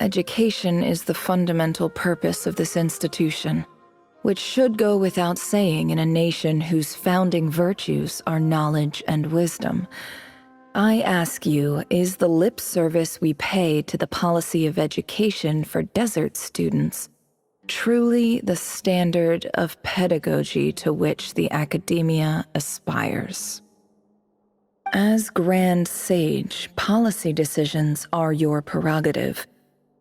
Education is the fundamental purpose of this institution, which should go without saying in a nation whose founding virtues are knowledge and wisdom. I ask you, is the lip service we pay to the policy of education for desert students truly the standard of pedagogy to which the academia aspires? As Grand Sage, policy decisions are your prerogative,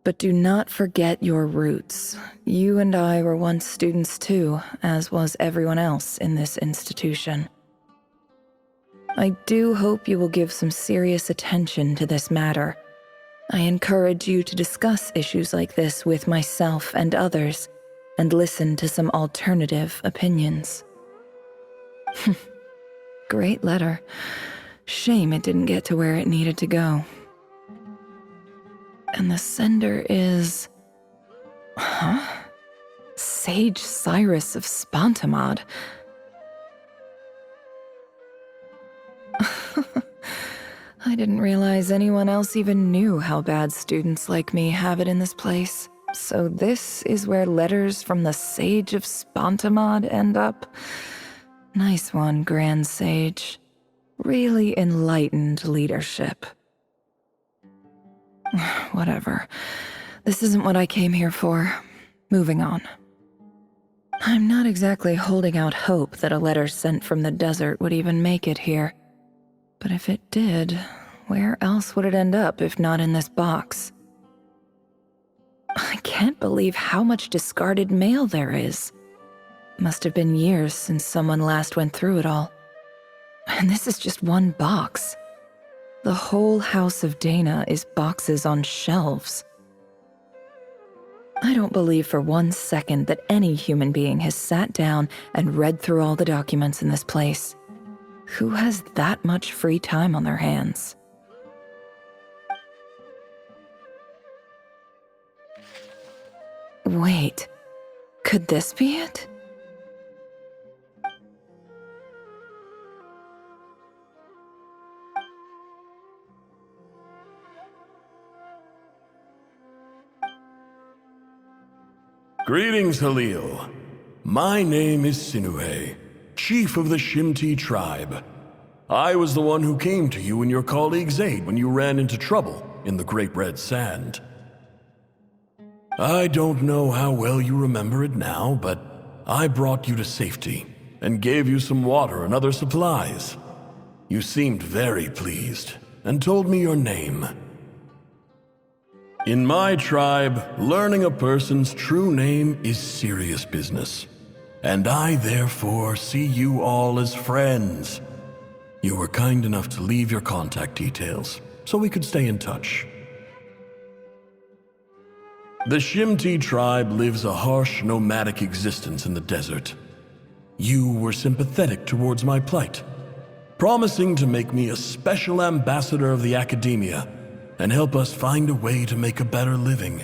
but do not forget your roots. You and I were once students too, as was everyone else in this institution. I do hope you will give some serious attention to this matter. I encourage you to discuss issues like this with myself and others, and listen to some alternative opinions. Great letter. Shame it didn't get to where it needed to go. And the sender is... Sage Cyrus of Spontamod. I didn't realize anyone else even knew how bad students like me have it in this place. So this is where letters from the Sage of Spontamod end up? Nice one, Grand Sage. Really enlightened leadership. Whatever. This isn't what I came here for. Moving on. I'm not exactly holding out hope that a letter sent from the desert would even make it here. But if it did, where else would it end up if not in this box? I can't believe how much discarded mail there is. Must have been years since someone last went through it all. And this is just one box. The whole House of Dana is boxes on shelves. I don't believe for 1 second that any human being has sat down and read through all the documents in this place. Who has that much free time on their hands? Wait, could this be it? Greetings, Halil. My name is Sinuhe, chief of the Shimti tribe. I was the one who came to you and your colleague Zaid when you ran into trouble in the Great Red Sand. I don't know how well you remember it now, but I brought you to safety and gave you some water and other supplies. You seemed very pleased and told me your name. In my tribe, learning a person's true name is serious business, and I therefore see you all as friends. You were kind enough to leave your contact details, so we could stay in touch. The Shimti tribe lives a harsh, nomadic existence in the desert. You were sympathetic towards my plight, promising to make me a special ambassador of the academia and help us find a way to make a better living.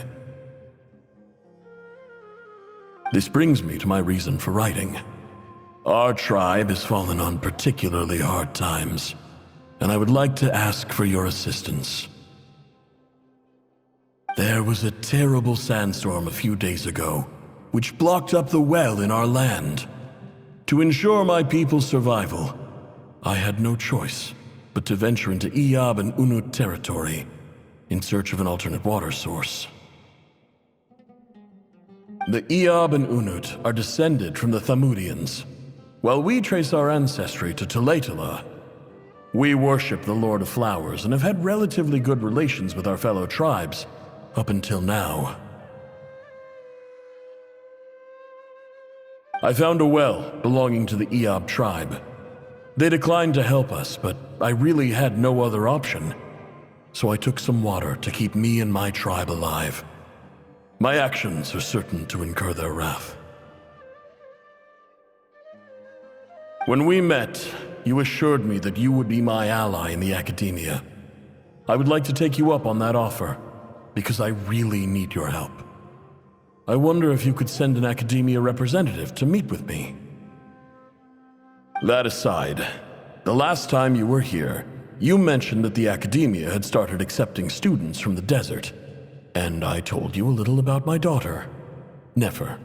This brings me to my reason for writing. Our tribe has fallen on particularly hard times, and I would like to ask for your assistance. There was a terrible sandstorm a few days ago, which blocked up the well in our land. To ensure my people's survival, I had no choice but to venture into Iyab and Unut territory in search of an alternate water source. The Iyab and Unut are descended from the Thamudians, while we trace our ancestry to Tulatala. We worship the Lord of Flowers and have had relatively good relations with our fellow tribes up until now. I found a well belonging to the Iyab tribe. They declined to help us, but I really had no other option. So I took some water to keep me and my tribe alive. My actions are certain to incur their wrath. When we met, you assured me that you would be my ally in the academia. I would like to take you up on that offer, because I really need your help. I wonder if you could send an academia representative to meet with me. That aside, the last time you were here, You mentioned that the Academia had started accepting students from the desert, and I told you a little about my daughter, Nefer.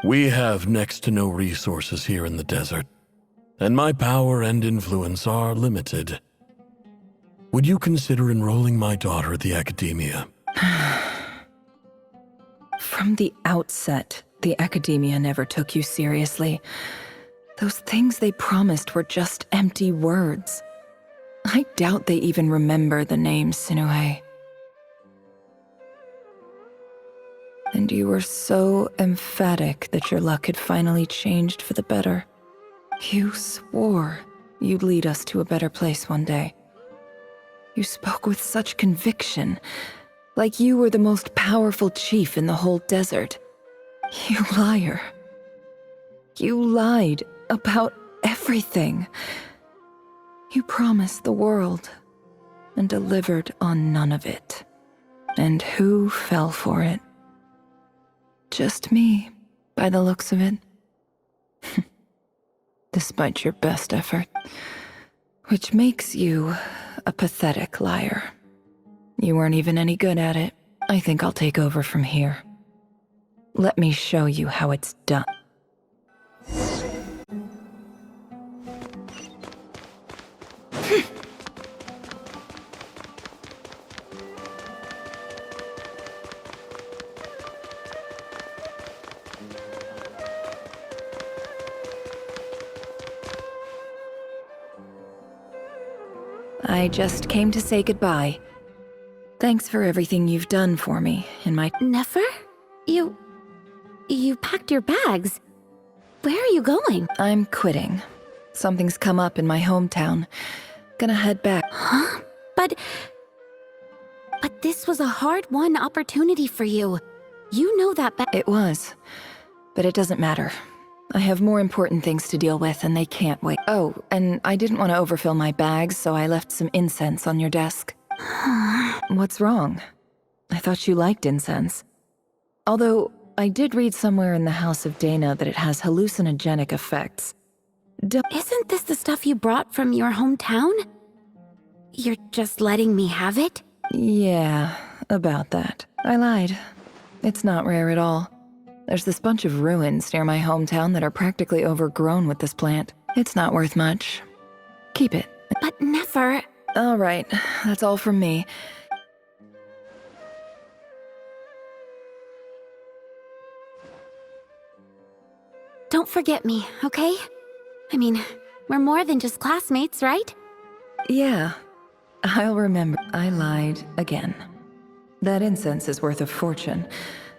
We have next to no resources here in the desert, and my power and influence are limited. Would you consider enrolling my daughter at the Academia? From the outset, the Academia never took you seriously. Those things they promised were just empty words. I doubt they even remember the name Sinuhe. And you were so emphatic that your luck had finally changed for the better. You swore you'd lead us to a better place one day. You spoke with such conviction, like you were the most powerful chief in the whole desert. You liar. You lied about everything. You promised the world and delivered on none of it. And who fell for it? Just me, by the looks of it. Despite your best effort. Which makes you a pathetic liar. You weren't even any good at it. I think I'll take over from here. Let me show you how it's done. I just came to say goodbye. Thanks for everything you've done for me in my— Nefer? You packed your bags. Where are you going? I'm quitting. Something's come up in my hometown. Gonna head back. Huh? But this was a hard-won opportunity for you. You know that It was. But it doesn't matter. I have more important things to deal with, and they can't wait. Oh, and I didn't want to overfill my bags, so I left some incense on your desk. What's wrong? I thought you liked incense. Although, I did read somewhere in the House of Dana that it has hallucinogenic effects. Isn't this the stuff you brought from your hometown? You're just letting me have it? Yeah, about that. I lied. It's not rare at all. There's this bunch of ruins near my hometown that are practically overgrown with this plant. It's not worth much. Keep it. But Nefer... All right, that's all from me. Don't forget me, okay? I mean, we're more than just classmates, right? Yeah, I'll remember. I lied again. That incense is worth a fortune,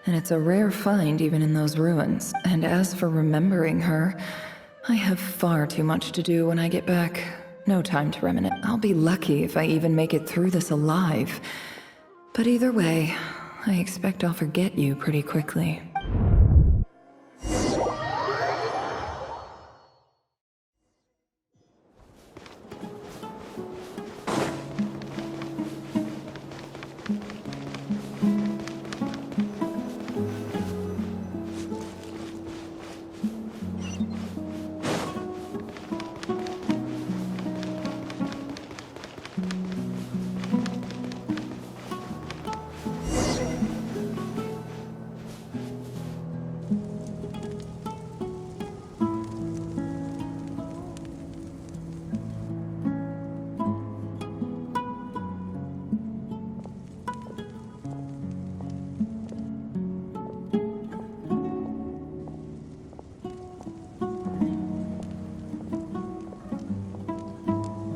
and it's a rare find even in those ruins. And as for remembering her, I have far too much to do when I get back. No time to reminisce. I'll be lucky if I even make it through this alive. But either way, I expect I'll forget you pretty quickly.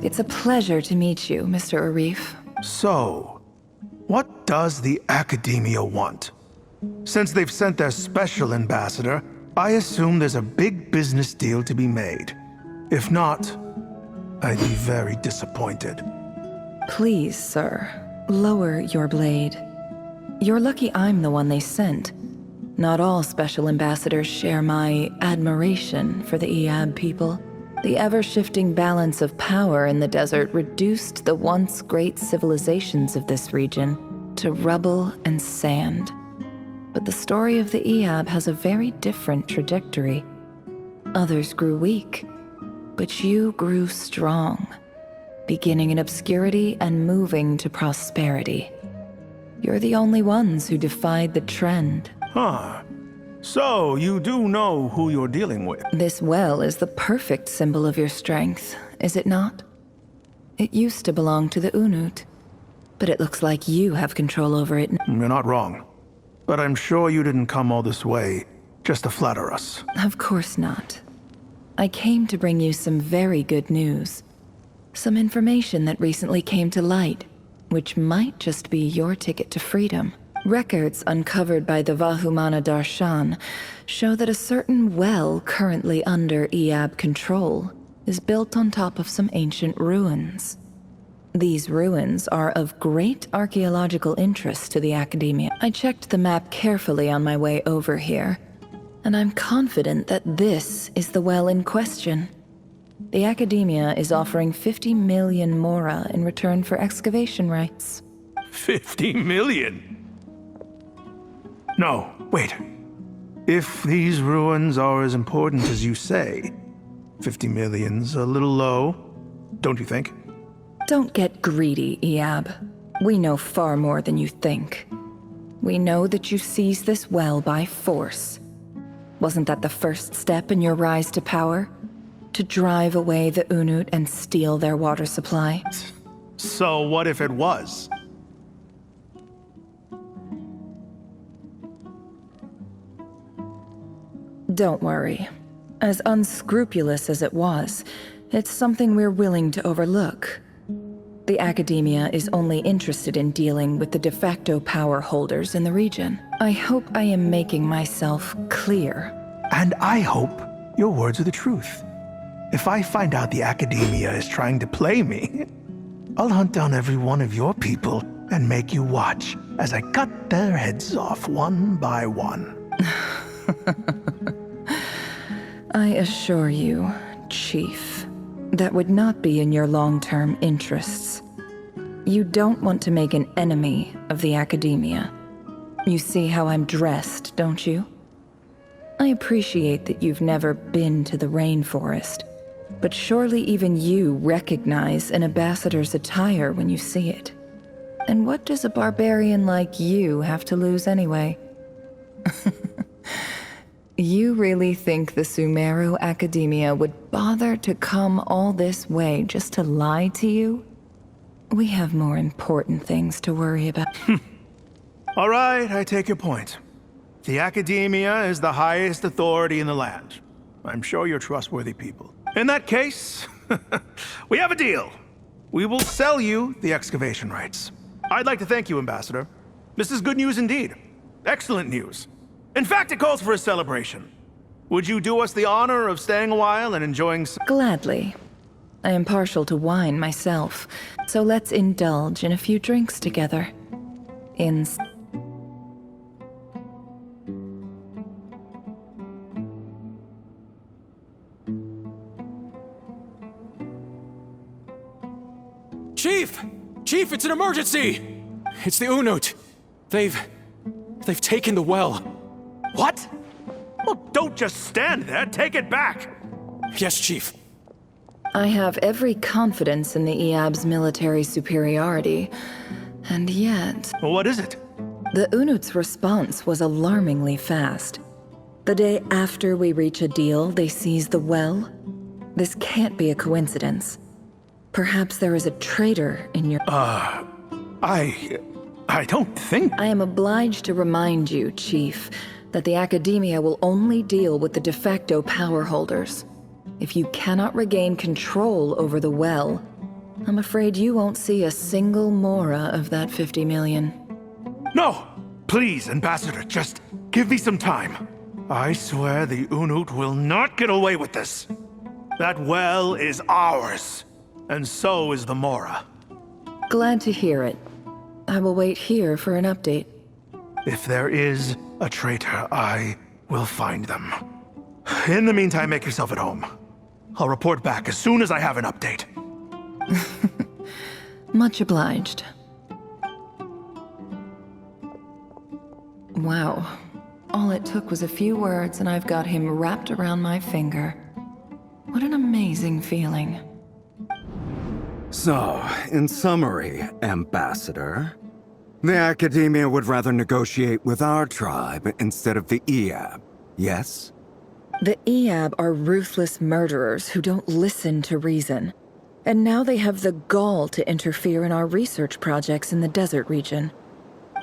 It's a pleasure to meet you, Mr. Arif. So, what does the Academia want? Since they've sent their special ambassador, I assume there's a big business deal to be made. If not, I'd be very disappointed. Please, sir, lower your blade. You're lucky I'm the one they sent. Not all special ambassadors share my admiration for the Iab people. The ever-shifting balance of power in the desert reduced the once great civilizations of this region to rubble and sand. But the story of the Iab has a very different trajectory. Others grew weak, but you grew strong. beginning in obscurity and moving to prosperity. You're the only ones who defied the trend. Huh. So, you do know who you're dealing with? This well is the perfect symbol of your strength, is it not? It used to belong to the Unut, but it looks like you have control over it. You're not wrong. But I'm sure you didn't come all this way just to flatter us. Of course not. I came to bring you some very good news. Some information that recently came to light, which might just be your ticket to freedom. Records uncovered by the Vahumana Darshan show that a certain well currently under Iab control is built on top of some ancient ruins. These ruins are of great archaeological interest to the Academia. I checked the map carefully on my way over here, and I'm confident that this is the well in question. The Academia is offering 50 million mora in return for excavation rights. 50 million? No, wait. If these ruins are as important as you say, 50 million's a little low, don't you think? Don't get greedy, Iab. We know far more than you think. We know that you seized this well by force. Wasn't that the first step in your rise to power? To drive away the Unut and steal their water supply? So what if it was? Don't worry. As unscrupulous as it was, it's something we're willing to overlook. The Academia is only interested in dealing with the de facto power holders in the region. I hope I am making myself clear. And I hope your words are the truth. If I find out the Academia is trying to play me, I'll hunt down every one of your people and make you watch as I cut their heads off one by one. I assure you, Chief, that would not be in your long-term interests. You don't want to make an enemy of the Academia. You see how I'm dressed, don't you? I appreciate that you've never been to the rainforest, but surely even you recognize an ambassador's attire when you see it. And what does a barbarian like you have to lose anyway? You really think the Sumeru Academia would bother to come all this way just to lie to you? We have more important things to worry about. All right, I take your point. The Academia is the highest authority in the land. I'm sure you're trustworthy people. In that case, we have a deal. We will sell you the excavation rights. I'd like to thank you, Ambassador. This is good news indeed. Excellent news. In fact, it calls for a celebration. Would you do us the honor of staying a while and enjoying some— Gladly. I am partial to wine myself, so let's indulge in a few drinks together. Chief! Chief, it's an emergency! It's the Unut. They've taken the well. What? Well, don't just stand there. Take it back. Yes, Chief. I have every confidence in the Iab's military superiority, and yet— Well, what is it? The Unut's response was alarmingly fast. The day after we reach a deal, they seize the well. This can't be a coincidence. Perhaps there is a traitor in your— I don't think— I am obliged to remind you, Chief, that the Academia will only deal with the de facto power holders. If you cannot regain control over the well, I'm afraid you won't see a single mora of that 50 million. No! Please, Ambassador, just give me some time. I swear the Unut will not get away with this. That well is ours, and so is the mora. Glad to hear it. I will wait here for an update. If there is a traitor, I will find them. In the meantime, make yourself at home. I'll report back as soon as I have an update. Much obliged. Wow. All it took was a few words and I've got him wrapped around my finger. What an amazing feeling. So, in summary, Ambassador, the Academia would rather negotiate with our tribe instead of the Eab, yes? The Eab are ruthless murderers who don't listen to reason. And now they have the gall to interfere in our research projects in the desert region.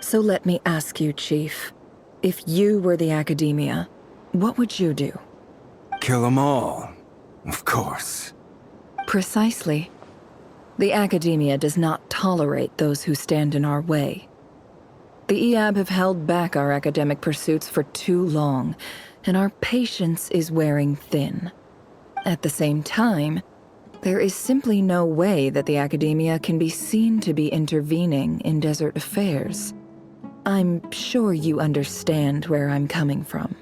So let me ask you, Chief. If you were the Academia, what would you do? Kill them all, of course. Precisely. The Academia does not tolerate those who stand in our way. The Eab have held back our academic pursuits for too long, and our patience is wearing thin. At the same time, there is simply no way that the Academia can be seen to be intervening in desert affairs. I'm sure you understand where I'm coming from.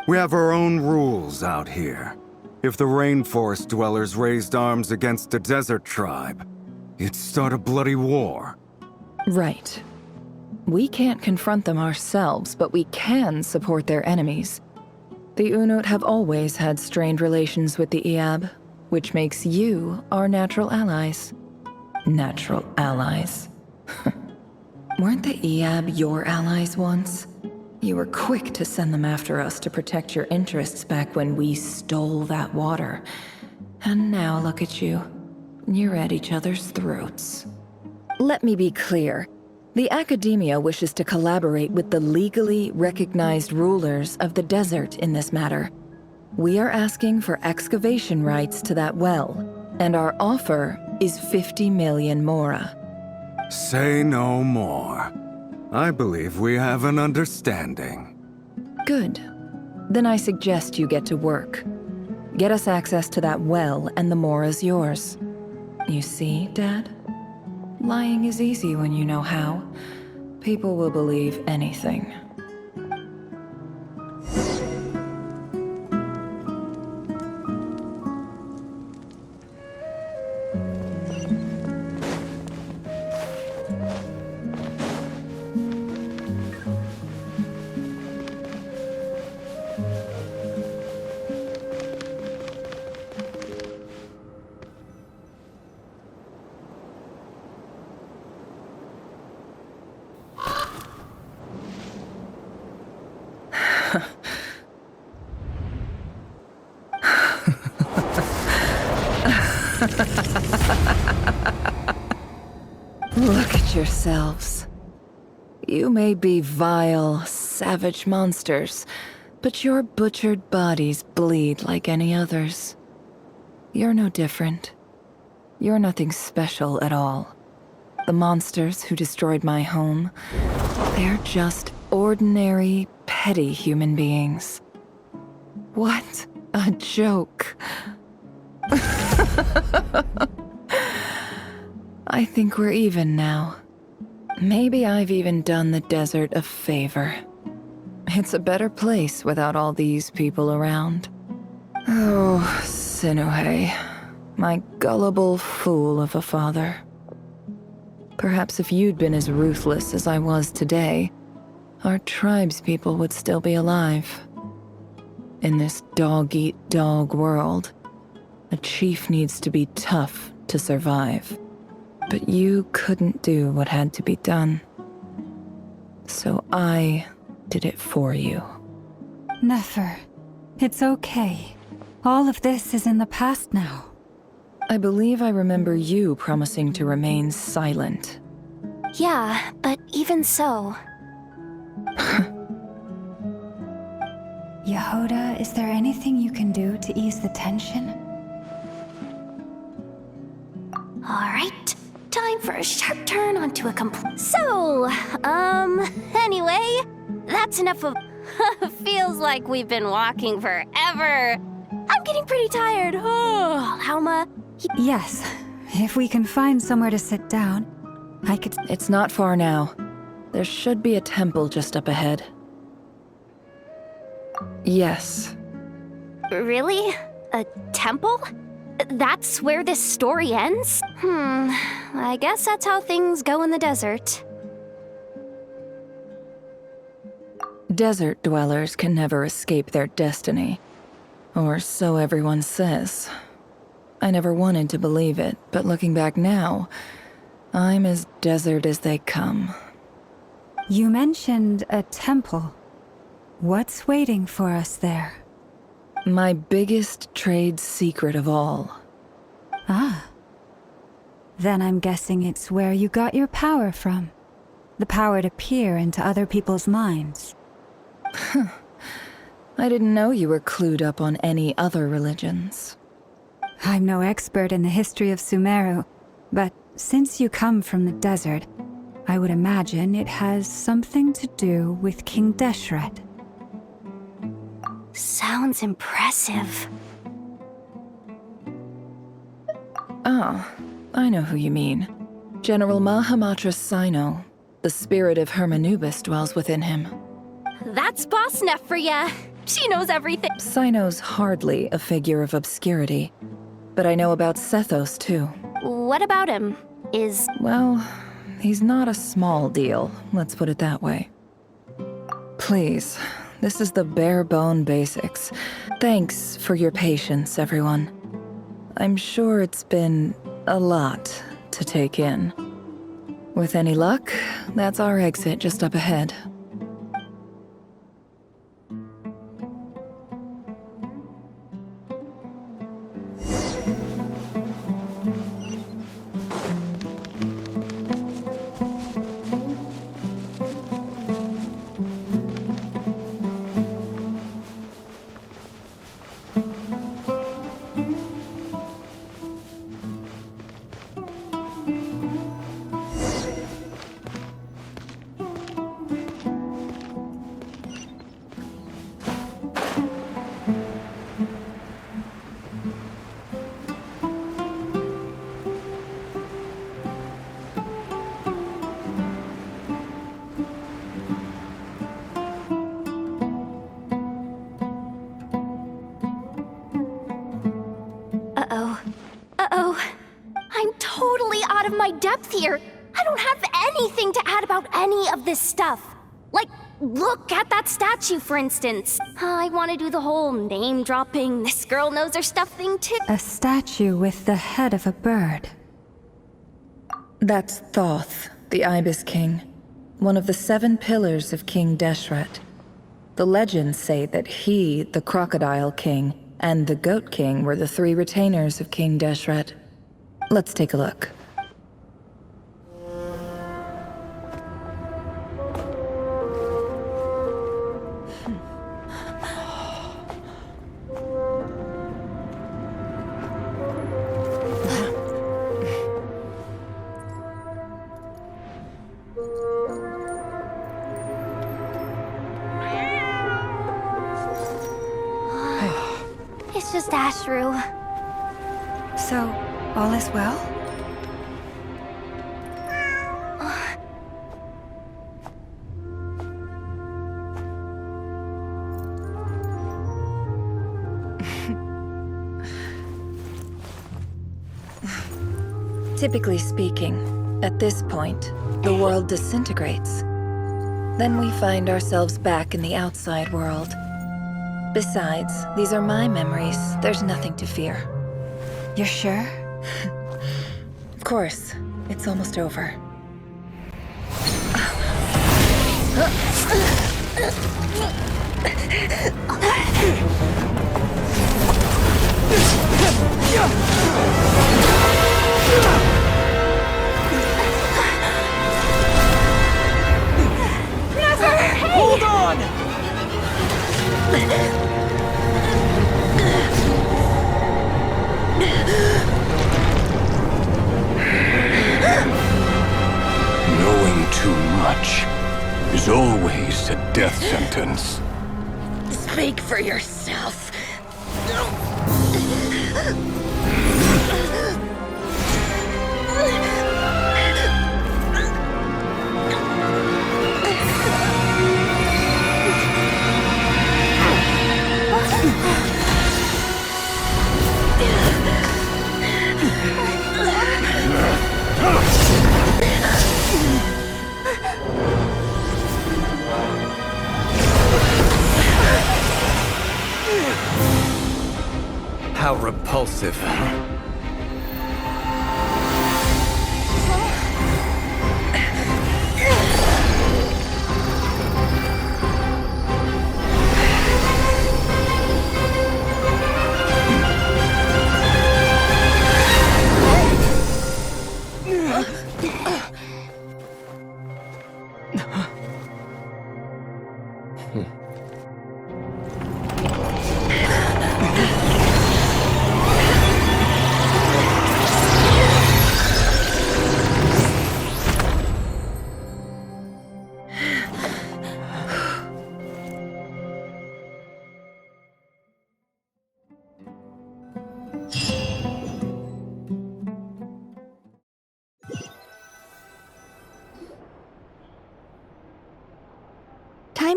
We have our own rules out here. If the rainforest dwellers raised arms against a desert tribe, it'd start a bloody war. Right. We can't confront them ourselves, but we can support their enemies. The Unut have always had strained relations with the Eab, which makes you our natural allies. Natural allies. Weren't the Eab your allies once? You were quick to send them after us to protect your interests back when we stole that water. And now look at you. You're at each other's throats. Let me be clear. The Academia wishes to collaborate with the legally recognized rulers of the desert in this matter. We are asking for excavation rights to that well, and our offer is 50 million mora. Say no more. I believe we have an understanding. Good. Then I suggest you get to work. Get us access to that well, and the mora's yours. You see, Dad? Lying is easy when you know how. People will believe anything. Look at yourselves. You may be vile, savage monsters, but your butchered bodies bleed like any others. You're no different. You're nothing special at all. The monsters who destroyed my home, they're just ordinary, petty human beings. What a joke. I think we're even now. Maybe I've even done the desert a favor. It's a better place without all these people around. Oh, Sinuhe, my gullible fool of a father. Perhaps if you'd been as ruthless as I was today, our tribespeople would still be alive. In this dog-eat-dog world, a chief needs to be tough to survive. But you couldn't do what had to be done. So I did it for you. Nefer, it's okay. All of this is in the past now. I believe I remember you promising to remain silent. Yeah, but even so. Yehoda, is there anything you can do to ease the tension? Alright, time for a sharp turn onto a So, anyway, that's enough of... Feels like we've been walking forever. I'm getting pretty tired. Oh, Alma... Yes, if we can find somewhere to sit down, I could... It's not far now. There should be a temple just up ahead. Yes. Really? A temple? That's where this story ends? I guess that's how things go in the desert. Desert dwellers can never escape their destiny. Or so everyone says. I never wanted to believe it, but looking back now, I'm as desert as they come. You mentioned a temple. What's waiting for us there? My biggest trade secret of all. Ah. Then I'm guessing it's where you got your power from. The power to peer into other people's minds. I didn't know you were clued up on any other religions. I'm no expert in the history of Sumeru, but since you come from the desert, I would imagine it has something to do with King Deshret. Sounds impressive. Ah, I know who you mean. General Mahamatra Sino. The spirit of Hermanubis dwells within him. That's Boss Neff for ya. She knows everything. Sino's hardly a figure of obscurity, but I know about Sethos too. What about him? Well, he's not a small deal, let's put it that way. Please, this is the bare-bone basics. Thanks for your patience, everyone. I'm sure it's been a lot to take in. With any luck, that's our exit just up ahead. I'm totally out of my depth here. I don't have anything to add about any of this stuff. Like, look at that statue, for instance. I want to do the whole name-dropping, this girl knows her stuff thing, too. A statue with the head of a bird. That's Thoth, the Ibis King, one of the 7 pillars of King Deshret. The legends say that he, the Crocodile King, and the Goat King were the 3 retainers of King Deshret. Let's take a look. It's just Ashru. So, all is well? Typically speaking, at this point, the world disintegrates. Then we find ourselves back in the outside world. Besides, these are my memories. There's nothing to fear. You're sure? Of course. It's almost over. Hold on! Knowing too much is always a death sentence. Speak for yourself. How repulsive.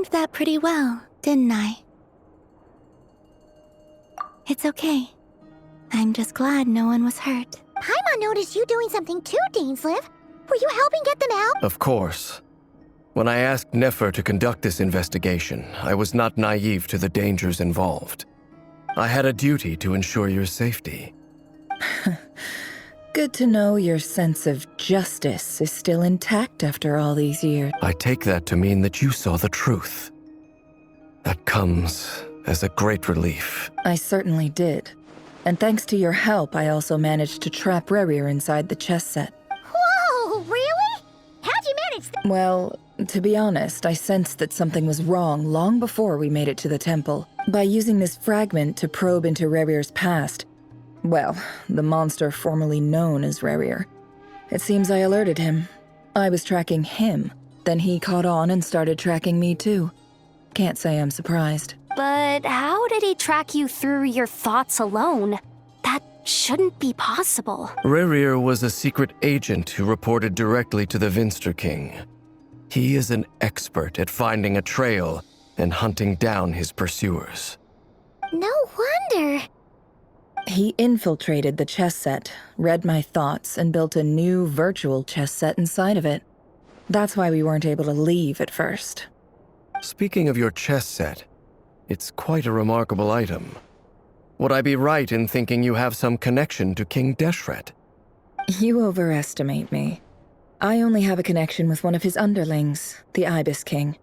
timed that pretty well, didn't I? It's okay. I'm just glad no one was hurt. Paimon noticed you doing something too, Dainsleif. Were you helping get them out? Of course. When I asked Nefer to conduct this investigation, I was not naive to the dangers involved. I had a duty to ensure your safety. Good to know your sense of justice is still intact after all these years. I take that to mean that you saw the truth. That comes as a great relief. I certainly did. And thanks to your help, I also managed to trap Rerir inside the chess set. Whoa, really? How'd you manage that? Well, to be honest, I sensed that something was wrong long before we made it to the temple. By using this fragment to probe into Rerir's past, well, the monster formerly known as Rerir, it seems I alerted him. I was tracking him, then he caught on and started tracking me too. Can't say I'm surprised. But how did he track you through your thoughts alone? That shouldn't be possible. Rerir was a secret agent who reported directly to the Vinster King. He is an expert at finding a trail and hunting down his pursuers. No wonder. He infiltrated the chess set, read my thoughts, and built a new virtual chess set inside of it. That's why we weren't able to leave at first. Speaking of your chess set, it's quite a remarkable item. Would I be right in thinking you have some connection to King Deshret? You overestimate me. I only have a connection with one of his underlings, the Ibis King.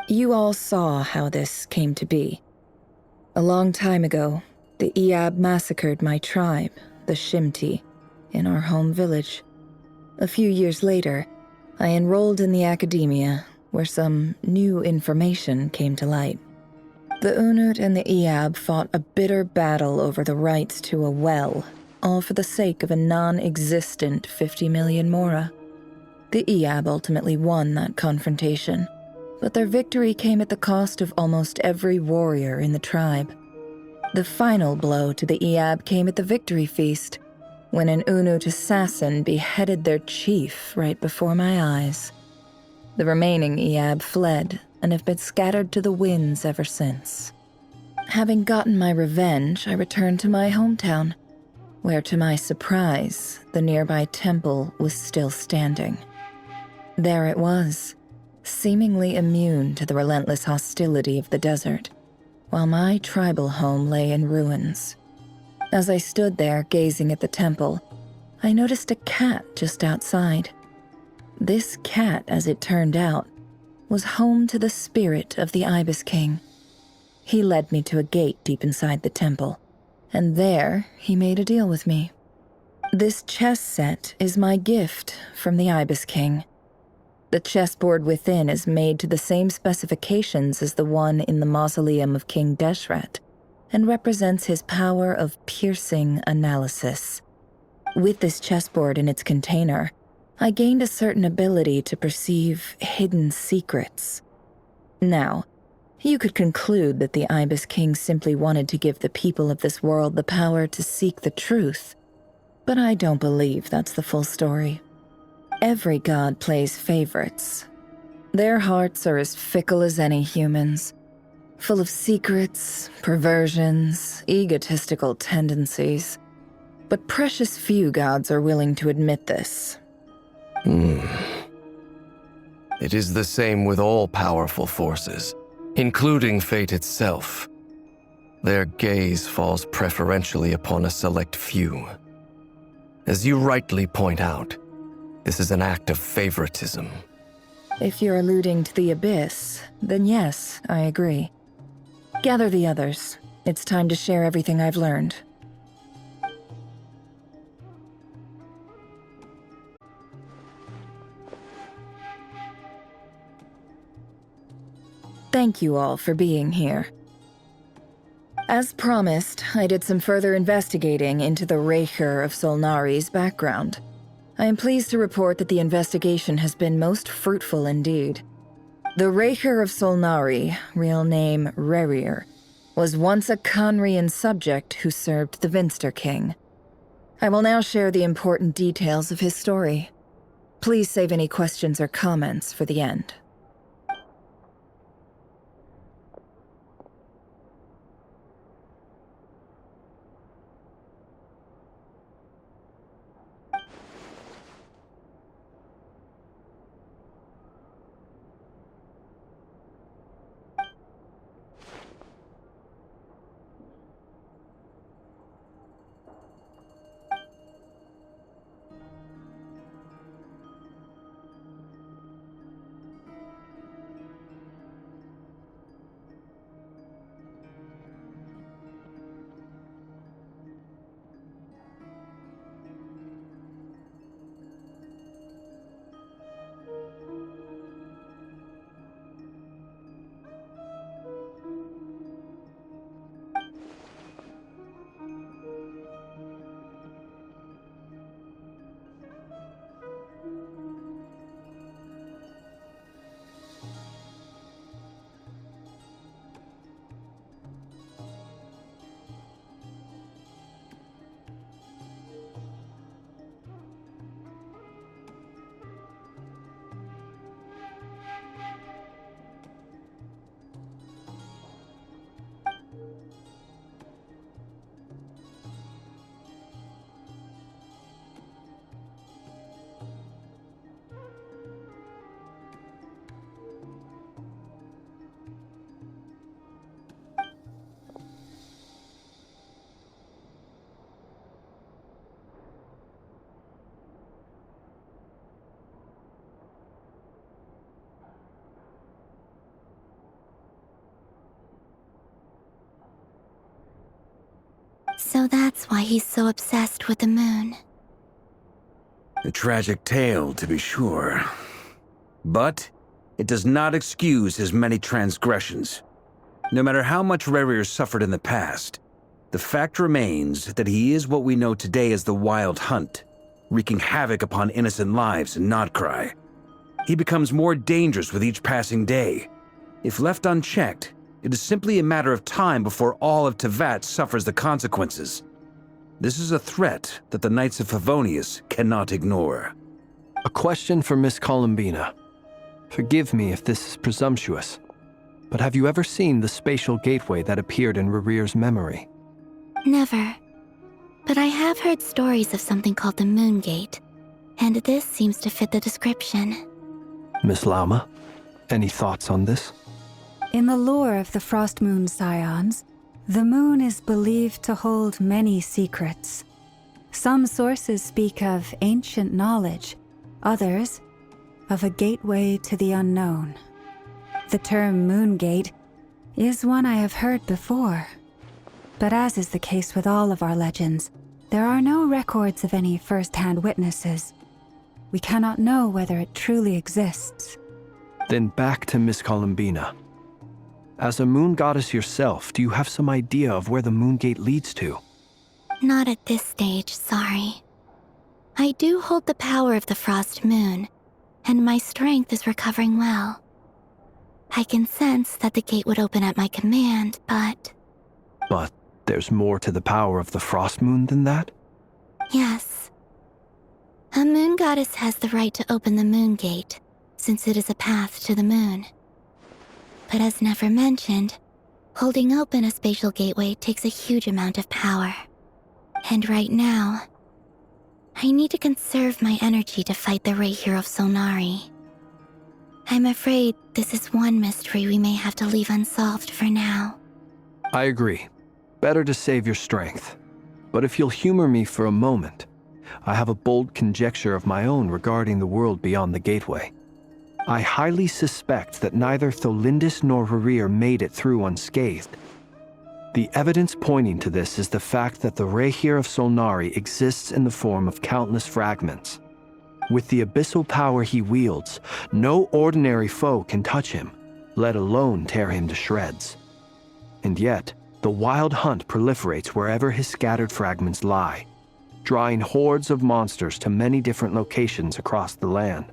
You all saw how this came to be. A long time ago, the Iab massacred my tribe, the Shimti, in our home village. A few years later, I enrolled in the academia, where some new information came to light. The Unut and the Iab fought a bitter battle over the rights to a well, all for the sake of a non-existent 50 million mora. The Iab ultimately won that confrontation, but their victory came at the cost of almost every warrior in the tribe. The final blow to the Iab came at the victory feast, when an Unut assassin beheaded their chief right before my eyes. The remaining Iab fled and have been scattered to the winds ever since. Having gotten my revenge, I returned to my hometown, where to my surprise, the nearby temple was still standing. There it was, seemingly immune to the relentless hostility of the desert, while my tribal home lay in ruins. As I stood there gazing at the temple, I noticed a cat just outside. This cat, as it turned out, was home to the spirit of the Ibis King. He led me to a gate deep inside the temple, and there he made a deal with me. This chess set is my gift from the Ibis King. The chessboard within is made to the same specifications as the one in the mausoleum of King Deshret, and represents his power of piercing analysis. With this chessboard in its container, I gained a certain ability to perceive hidden secrets. Now, you could conclude that the Ibis King simply wanted to give the people of this world the power to seek the truth, but I don't believe that's the full story. Every god plays favorites. Their hearts are as fickle as any human's, full of secrets, perversions, egotistical tendencies. But precious few gods are willing to admit this. It is the same with all powerful forces, including fate itself. Their gaze falls preferentially upon a select few. As you rightly point out, this is an act of favoritism. If you're alluding to the Abyss, then yes, I agree. Gather the others. It's time to share everything I've learned. Thank you all for being here. As promised, I did some further investigating into the Raker of Solnari's background. I am pleased to report that the investigation has been most fruitful indeed. The Raker of Solnari, real name Rerir, was once a Conrian subject who served the Vinster King. I will now share the important details of his story. Please save any questions or comments for the end. So that's why he's so obsessed with the moon. A tragic tale, to be sure. But it does not excuse his many transgressions. No matter how much Rerir suffered in the past, the fact remains that he is what we know today as the Wild Hunt, wreaking havoc upon innocent lives in Nodcry. He becomes more dangerous with each passing day. If left unchecked, it is simply a matter of time before all of Tevat suffers the consequences. This is a threat that the Knights of Favonius cannot ignore. A question for Miss Columbina. Forgive me if this is presumptuous, but have you ever seen the spatial gateway that appeared in Rerir's memory? Never. But I have heard stories of something called the Moon Gate, and this seems to fit the description. Miss Lauma, any thoughts on this? In the lore of the Frost Moon Scions, the moon is believed to hold many secrets. Some sources speak of ancient knowledge, others of a gateway to the unknown. The term Moon Gate is one I have heard before. But as is the case with all of our legends, there are no records of any first-hand witnesses. We cannot know whether it truly exists. Then back to Miss Columbina. As a moon goddess yourself, do you have some idea of where the Moon Gate leads to? Not at this stage, sorry. I do hold the power of the Frost Moon, and my strength is recovering well. I can sense that the gate would open at my command, but... But there's more to the power of the Frost Moon than that? Yes. A moon goddess has the right to open the Moon Gate, since it is a path to the moon. But as never mentioned, holding open a spatial gateway takes a huge amount of power. And right now, I need to conserve my energy to fight the Reihir of Solnari. I'm afraid this is one mystery we may have to leave unsolved for now. I agree. Better to save your strength. But if you'll humor me for a moment, I have a bold conjecture of my own regarding the world beyond the gateway. I highly suspect that neither Tholindis nor Rerir made it through unscathed. The evidence pointing to this is the fact that the Reihir of Solnari exists in the form of countless fragments. With the abyssal power he wields, no ordinary foe can touch him, let alone tear him to shreds. And yet, the Wild Hunt proliferates wherever his scattered fragments lie, drawing hordes of monsters to many different locations across the land.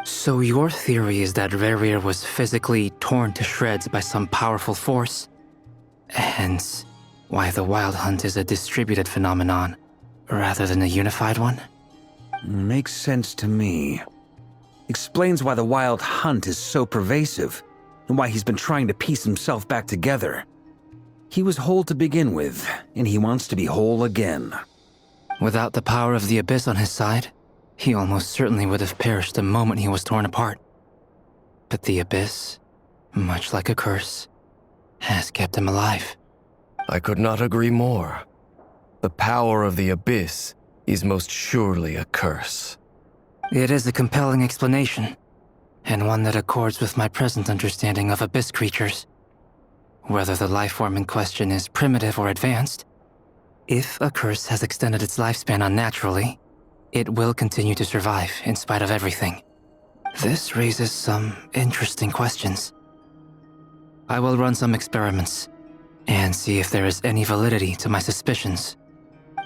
So your theory is that Rerir was physically torn to shreds by some powerful force? Hence, why the Wild Hunt is a distributed phenomenon, rather than a unified one? Makes sense to me. Explains why the Wild Hunt is so pervasive, and why he's been trying to piece himself back together. He was whole to begin with, and he wants to be whole again. Without the power of the Abyss on his side, he almost certainly would have perished the moment he was torn apart. But the Abyss, much like a curse, has kept him alive. I could not agree more. The power of the Abyss is most surely a curse. It is a compelling explanation, and one that accords with my present understanding of Abyss creatures. Whether the life form in question is primitive or advanced, if a curse has extended its lifespan unnaturally, it will continue to survive in spite of everything. This raises some interesting questions. I will run some experiments and see if there is any validity to my suspicions.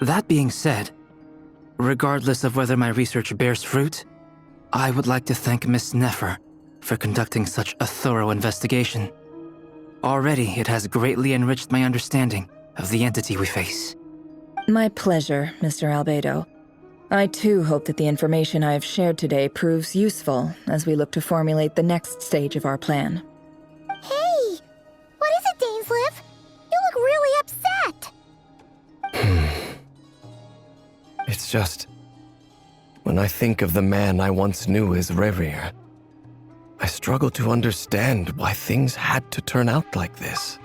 That being said, regardless of whether my research bears fruit, I would like to thank Miss Nefer for conducting such a thorough investigation. Already, it has greatly enriched my understanding of the entity we face. My pleasure, Mr. Albedo. I too hope that the information I have shared today proves useful as we look to formulate the next stage of our plan. Hey! What is it, Dainsleif? You look really upset! It's just... when I think of the man I once knew as Rerir, I struggle to understand why things had to turn out like this.